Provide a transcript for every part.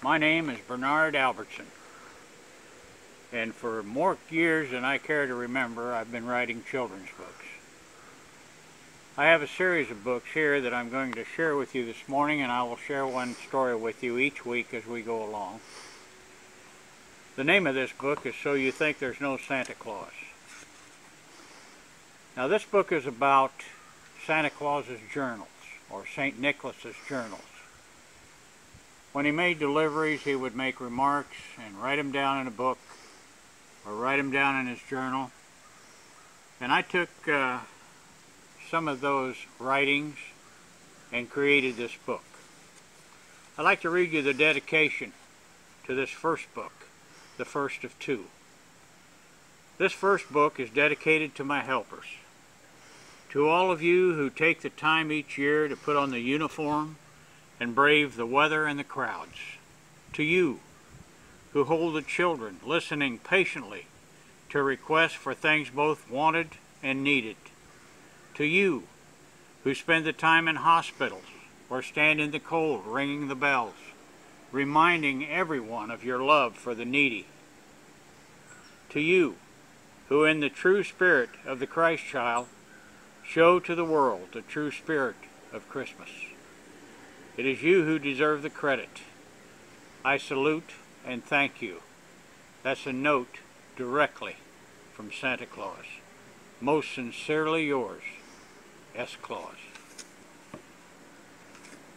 My name is Bernard Albertson, and for more years than I care to remember, I've been writing children's books. I have a series of books here that I'm going to share with you this morning, and I will share one story with you each week as we go along. The name of this book is So You Think There's No Santa Claus. Now, this book is about Santa Claus's journals, or St. Nicholas's journals. When he made deliveries, he would make remarks and write them down in a book or write them down in his journal. And I took some of those writings and created this book. I'd like to read you the dedication to this first book, the first of two. This first book is dedicated to my helpers, to all of you who take the time each year to put on the uniform and brave the weather and the crowds, to you who hold the children listening patiently to requests for things both wanted and needed, to you who spend the time in hospitals or stand in the cold ringing the bells, reminding everyone of your love for the needy, to you who in the true spirit of the Christ child show to the world the true spirit of Christmas. It is you who deserve the credit. I salute and thank you. That's a note directly from Santa Claus. Most sincerely yours, S. Claus.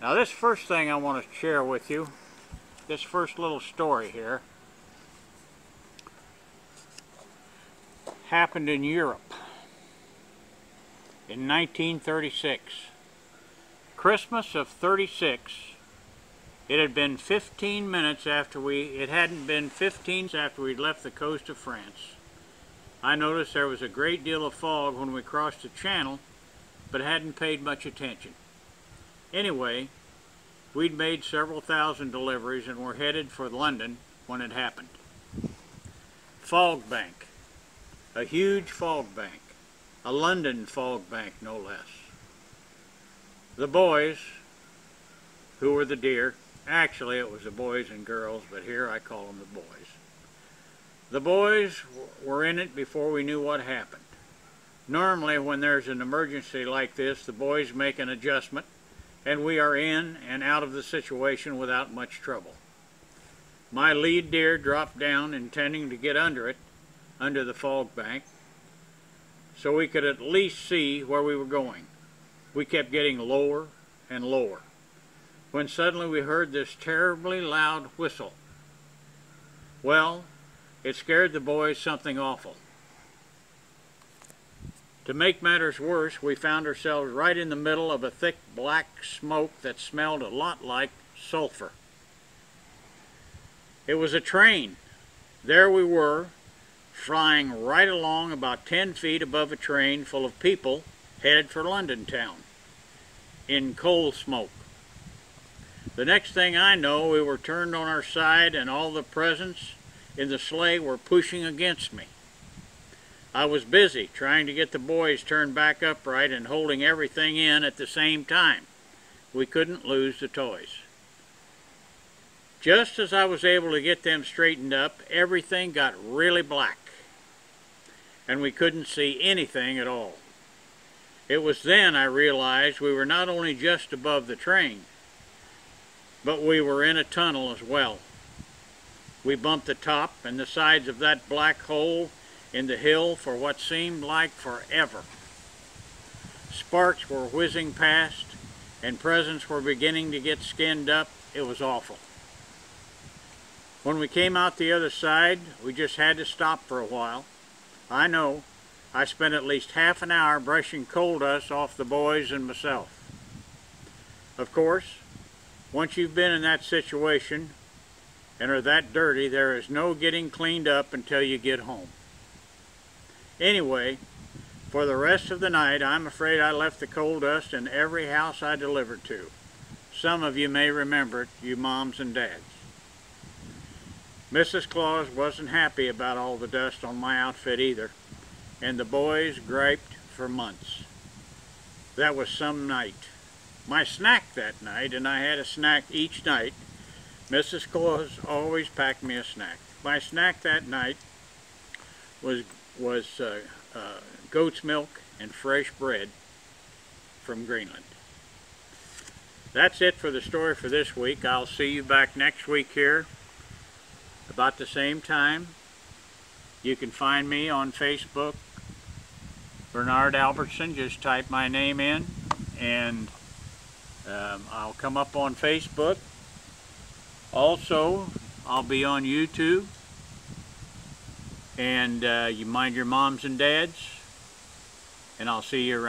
Now, this first thing I want to share with you, this first little story here, happened in Europe in 1936. Christmas of 36. It had been 15 minutes after it hadn't been 15 after we'd left the coast of France. I noticed there was a great deal of fog when we crossed the channel, but hadn't paid much attention. Anyway, we'd made several thousand deliveries and were headed for London when it happened. Fog bank. A huge fog bank. A London fog bank, no less. The boys, who were the deer, actually it was the boys and girls, but here I call them the boys. The boys were in it before we knew what happened. Normally when there's an emergency like this, the boys make an adjustment, and we are in and out of the situation without much trouble. My lead deer dropped down intending to get under it, under the fog bank, so we could at least see where we were going. We kept getting lower and lower, when suddenly we heard this terribly loud whistle. Well, it scared the boys something awful. To make matters worse, we found ourselves right in the middle of a thick black smoke that smelled a lot like sulfur. It was a train. There we were, flying right along about 10 feet above a train full of people headed for London town, in coal smoke. The next thing I know, we were turned on our side and all the presents in the sleigh were pushing against me. I was busy trying to get the boys turned back upright and holding everything in at the same time. We couldn't lose the toys. Just as I was able to get them straightened up, everything got really black, and we couldn't see anything at all. It was then I realized we were not only just above the train, but we were in a tunnel as well. We bumped the top and the sides of that black hole in the hill for what seemed like forever. Sparks were whizzing past, and presents were beginning to get skinned up. It was awful. When we came out the other side, we just had to stop for a while. I know. I spent at least half an hour brushing coal dust off the boys and myself. Of course, once you've been in that situation and are that dirty, there is no getting cleaned up until you get home. Anyway, for the rest of the night, I'm afraid I left the coal dust in every house I delivered to. Some of you may remember it, you moms and dads. Mrs. Claus wasn't happy about all the dust on my outfit either, and the boys griped for months. That was some night. My snack that night, and I had a snack each night, Mrs. Claus always packed me a snack. My snack that night was goat's milk and fresh bread from Greenland. That's it for the story for this week. I'll see you back next week here about the same time. You can find me on Facebook, Bernard Albertson. Just type my name in and I'll come up on Facebook. Also, I'll be on YouTube. And you mind your moms and dads, and I'll see you around.